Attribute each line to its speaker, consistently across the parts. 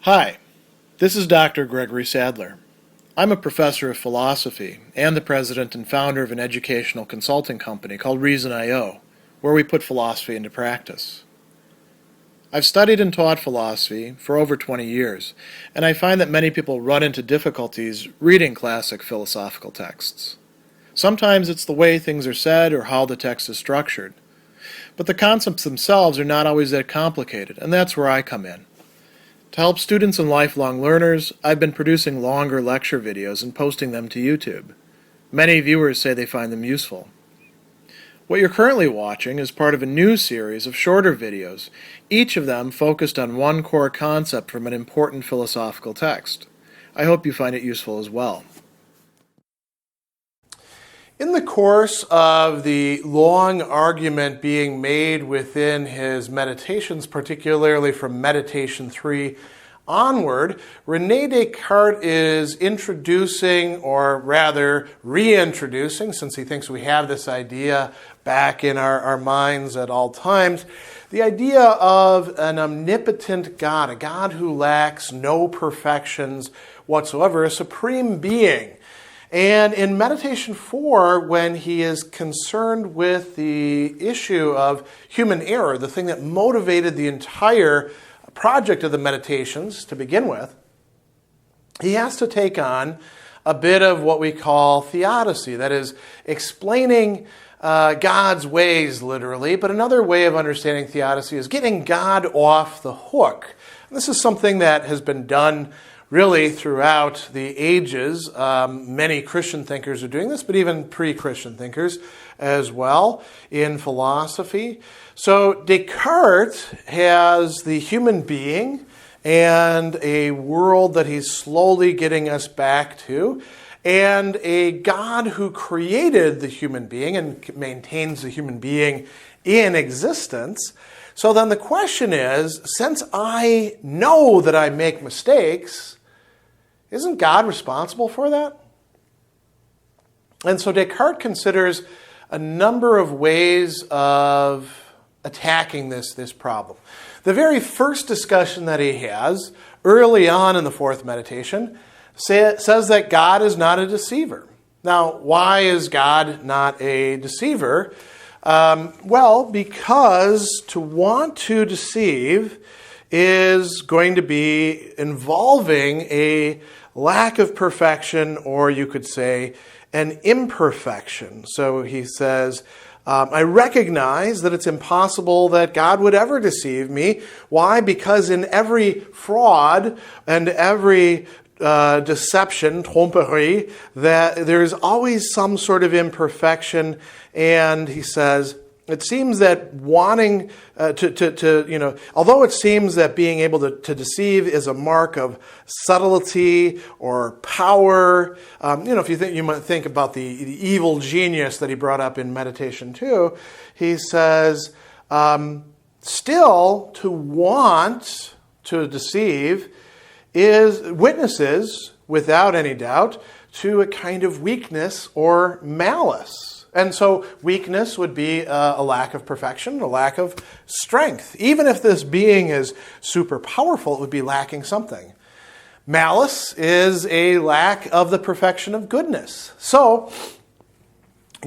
Speaker 1: Hi, this is Dr. Gregory Sadler. I'm a professor of philosophy and the president and founder of an educational consulting company called Reason.io, where we put philosophy into practice. I've studied and taught philosophy for over 20 years, and I find that many people run into difficulties reading classic philosophical texts. Sometimes it's the way things are said or how the text is structured. But the concepts themselves are not always that complicated, and that's where I come in. To help students and lifelong learners, I've been producing longer lecture videos and posting them to YouTube. Many viewers say they find them useful. What you're currently watching is part of a new series of shorter videos, each of them focused on one core concept from an important philosophical text. I hope you find it useful as well. In the course of the long argument being made within his meditations, particularly from Meditation 3 onward, Rene Descartes is introducing, or rather reintroducing, since he thinks we have this idea back in our minds at all times, the idea of an omnipotent God, a God who lacks no perfections whatsoever, a supreme being. And in Meditation 4, when he is concerned with the issue of human error, the thing that motivated the entire project of the meditations to begin with, he has to take on a bit of what we call theodicy, that is, explaining God's ways, literally. But another way of understanding theodicy is getting God off the hook. And this is something that has been done really throughout the ages. Many Christian thinkers are doing this, but even pre-Christian thinkers as well in philosophy. So Descartes has the human being and a world that he's slowly getting us back to, and a God who created the human being and maintains the human being in existence. So then the question is, since I know that I make mistakes, isn't God responsible for that? And so Descartes considers a number of ways of attacking this problem. The very first discussion that he has early on in the fourth meditation says that God is not a deceiver. Now, why is God not a deceiver? Well, because to want to deceive is going to be involving a lack of perfection, or you could say an imperfection. So he says, I recognize that it's impossible that God would ever deceive me. Why? Because in every fraud and every deception, tromperie, that there's always some sort of imperfection. And he says, it seems that wanting although it seems that being able to deceive is a mark of subtlety or power, if you might think about the evil genius that he brought up in Meditation 2, he says, still to want to deceive witnesses, without any doubt, to a kind of weakness or malice. And so weakness would be a lack of perfection, a lack of strength. Even if this being is super powerful, it would be lacking something. Malice is a lack of the perfection of goodness. So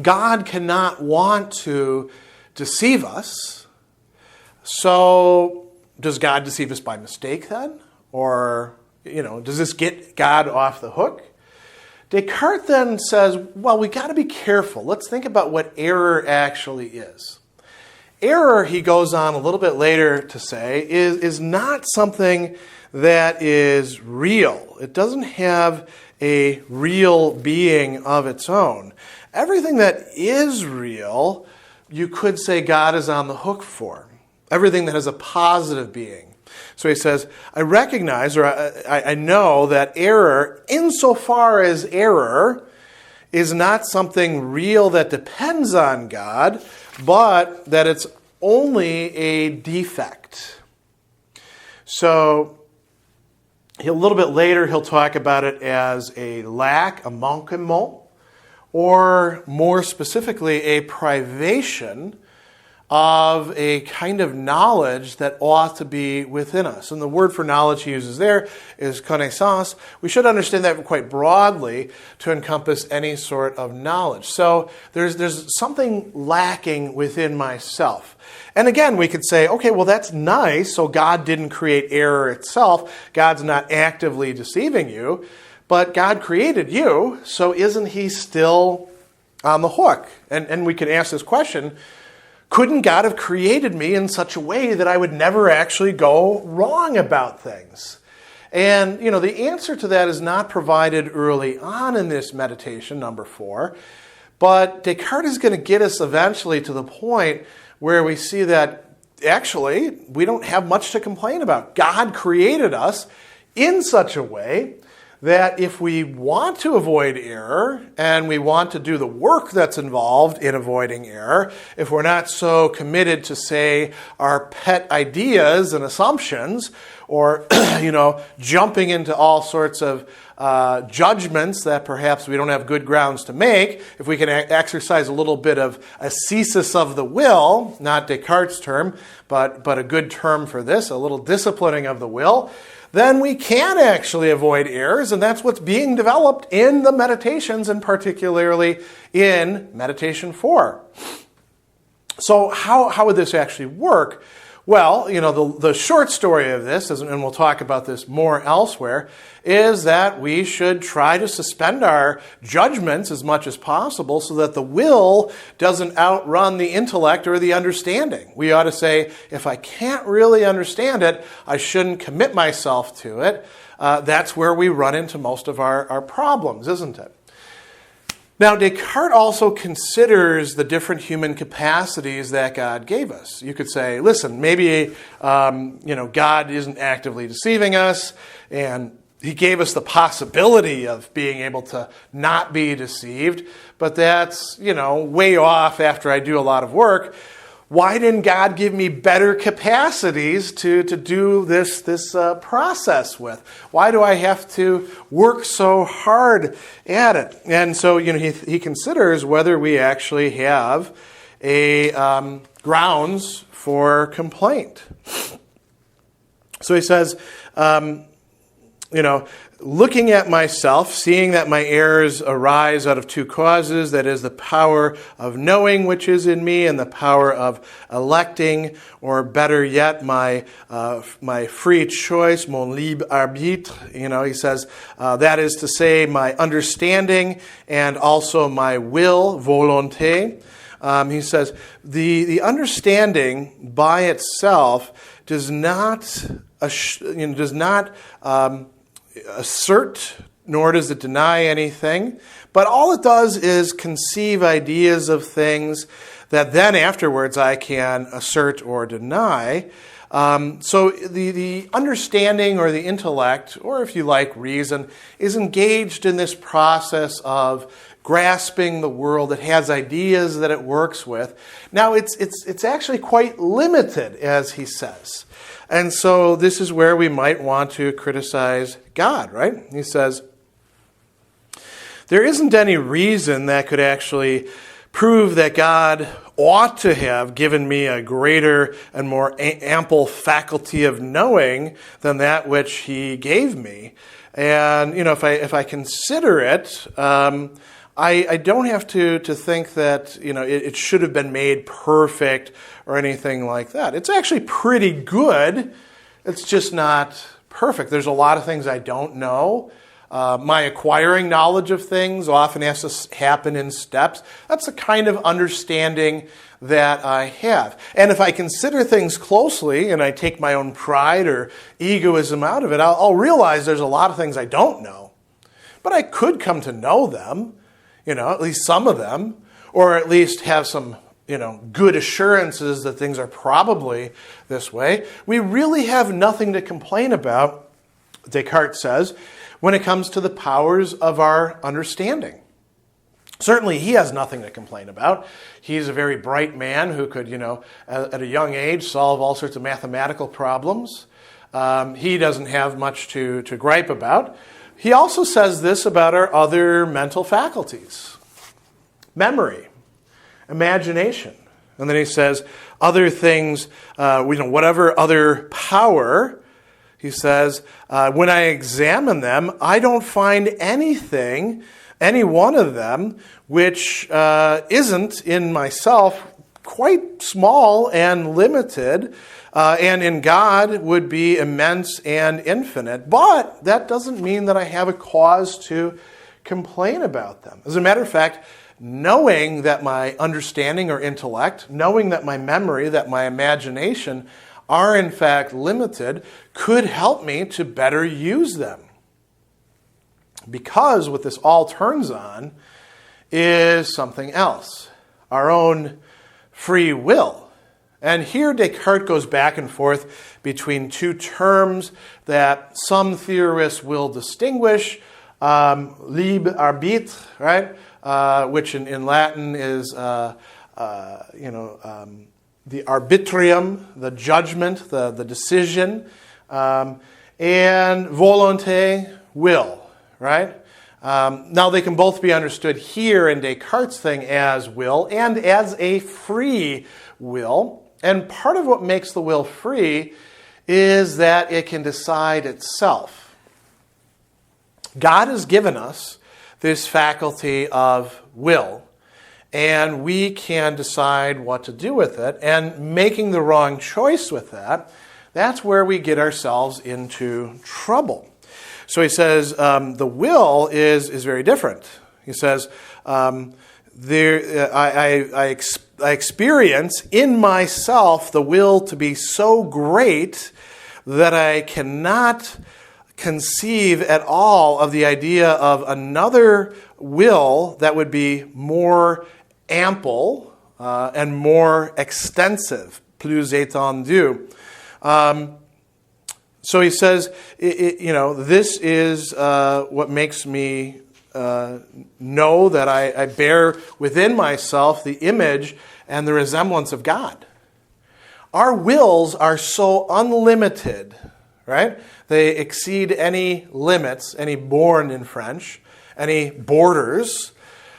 Speaker 1: God cannot want to deceive us. So does God deceive us by mistake then? Or, does this get God off the hook? Descartes then says, well, we got to be careful. Let's think about what error actually is. Error, he goes on a little bit later to say, is not something that is real. It doesn't have a real being of its own. Everything that is real, you could say God is on the hook for. Everything that has a positive being. So he says, I recognize, or I know that error, insofar as error, is not something real that depends on God, but that it's only a defect. So a little bit later, he'll talk about it as a lack, a manquement, or more specifically, a privation of a kind of knowledge that ought to be within us. And the word for knowledge he uses there is connaissance. We should understand that quite broadly to encompass any sort of knowledge. So there's something lacking within myself. And again, we could say, okay, well, that's nice. So God didn't create error itself. God's not actively deceiving you. But God created you, so isn't he still on the hook? And we could ask this question, couldn't God have created me in such a way that I would never actually go wrong about things? And, the answer to that is not provided early on in this meditation, number 4. But Descartes is going to get us eventually to the point where we see that actually we don't have much to complain about. God created us in such a way that if we want to avoid error and we want to do the work that's involved in avoiding error, if we're not so committed to, say, our pet ideas and assumptions, or, jumping into all sorts of judgments that perhaps we don't have good grounds to make, if we can exercise a little bit of ascesis of the will, not Descartes' term, but a good term for this, a little disciplining of the will, then we can actually avoid errors, and that's what's being developed in the meditations, and particularly in Meditation 4. So how would this actually work? Well, the short story of this, and we'll talk about this more elsewhere, is that we should try to suspend our judgments as much as possible so that the will doesn't outrun the intellect or the understanding. We ought to say, if I can't really understand it, I shouldn't commit myself to it. That's where we run into most of our problems, isn't it? Now, Descartes also considers the different human capacities that God gave us. You could say, listen, maybe, God isn't actively deceiving us, and he gave us the possibility of being able to not be deceived, but that's, way off after I do a lot of work. Why didn't God give me better capacities to do this process with? Why do I have to work so hard at it? And so, he considers whether we actually have a grounds for complaint. So he says, looking at myself, seeing that my errors arise out of 2 causes, that is the power of knowing which is in me and the power of electing, or better yet, my free choice, mon libre arbitre. He says, that is to say, my understanding and also my will, volonté. He says, the understanding by itself does not assert, nor does it deny anything, but all it does is conceive ideas of things that then afterwards I can assert or deny. So the understanding or the intellect, or if you like, reason, is engaged in this process of grasping the world. It has ideas that it works with. Now it's actually quite limited, as he says. And so this is where we might want to criticize God, right? He says, there isn't any reason that could actually prove that God ought to have given me a greater and more ample faculty of knowing than that which he gave me. And, if I consider it, I don't have to think that, it should have been made perfect or anything like that. It's actually pretty good. It's just not perfect. There's a lot of things I don't know. My acquiring knowledge of things often has to happen in steps. That's the kind of understanding that I have. And if I consider things closely and I take my own pride or egoism out of it, I'll realize there's a lot of things I don't know. But I could come to know them, at least some of them, or at least have some, good assurances that things are probably this way. We really have nothing to complain about, Descartes says, when it comes to the powers of our understanding. Certainly he has nothing to complain about. He's a very bright man who could, at a young age, solve all sorts of mathematical problems. He doesn't have much to gripe about. He also says this about our other mental faculties. Memory, imagination, And then he says, other things, whatever other power, he says, when I examine them, I don't find anything, any one of them, which isn't in myself quite small and limited, and in God would be immense and infinite. But that doesn't mean that I have a cause to complain about them. As a matter of fact, knowing that my understanding or intellect, knowing that my memory, that my imagination are in fact limited, could help me to better use them. Because what this all turns on is something else, our own free will. And here Descartes goes back and forth between two terms that some theorists will distinguish, libre arbitre, right? Which in Latin is, the arbitrium, the judgment, the decision, and volonté, will, right? Now they can both be understood here in Descartes' thing as will and as a free will. And part of what makes the will free is that it can decide itself. God has given us this faculty of will, and we can decide what to do with it. And making the wrong choice with that, that's where we get ourselves into trouble. So he says the will is very different. He says, I experience in myself the will to be so great that I cannot conceive at all of the idea of another will that would be more ample and more extensive, plus étendu. So he says, this is what makes me know that I bear within myself the image and the resemblance of God. Our wills are so unlimited, right? They exceed any limits, any borne in French, any borders.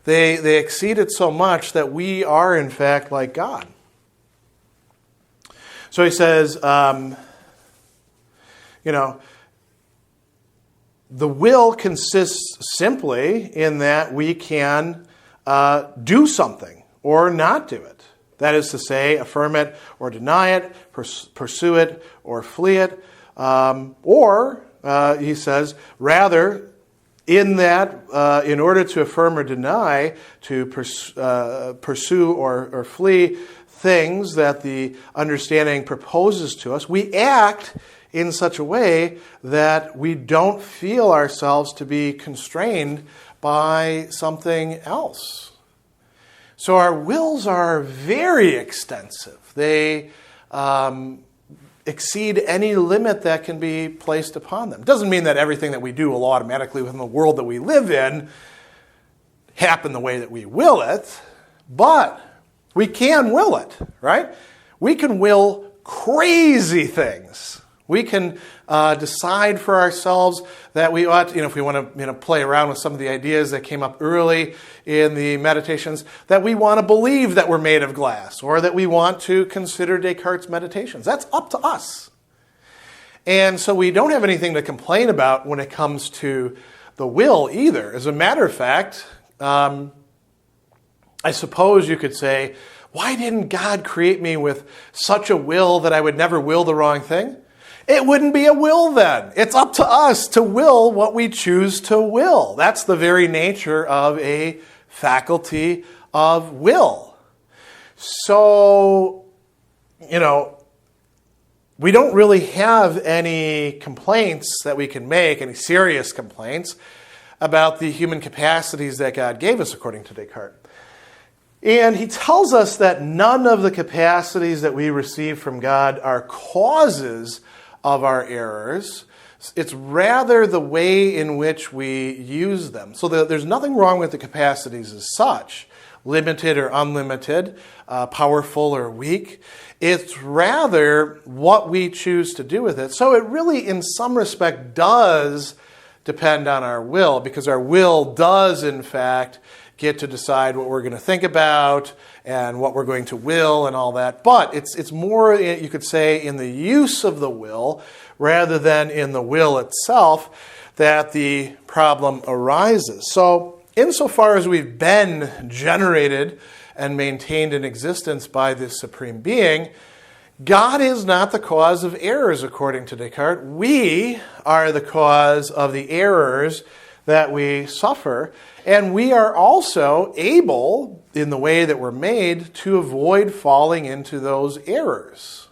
Speaker 1: They exceed it so much that we are, in fact, like God. So he says, the will consists simply in that we can do something or not do it. That is to say, affirm it or deny it, pursue it or flee it. Or, he says, rather, in that, in order to affirm or deny, to pursue or flee things that the understanding proposes to us, we act in such a way that we don't feel ourselves to be constrained by something else. So our wills are very extensive. They exceed any limit that can be placed upon them. It doesn't mean that everything that we do will automatically within the world that we live in happen the way that we will it, but we can will it, right? We can will crazy things. We can decide for ourselves that we ought, if we want to play around with some of the ideas that came up early in the meditations, that we want to believe that we're made of glass, or that we want to consider Descartes' meditations. That's up to us. And so we don't have anything to complain about when it comes to the will either. As a matter of fact, I suppose you could say, why didn't God create me with such a will that I would never will the wrong thing? It wouldn't be a will then. It's up to us to will what we choose to will. That's the very nature of a faculty of will. So, we don't really have any complaints that we can make, any serious complaints about the human capacities that God gave us, according to Descartes. And he tells us that none of the capacities that we receive from God are causes of our errors. It's rather the way in which we use them. So there's nothing wrong with the capacities as such, limited or unlimited, powerful or weak. It's rather what we choose to do with it. So it really, in some respect, does depend on our will, because our will does, in fact, get to decide what we're going to think about and what we're going to will and all that. But it's more, you could say, in the use of the will rather than in the will itself that the problem arises. So insofar as we've been generated and maintained in existence by this supreme being, God is not the cause of errors, according to Descartes. We are the cause of the errors that we suffer, and we are also able, in the way that we're made, to avoid falling into those errors.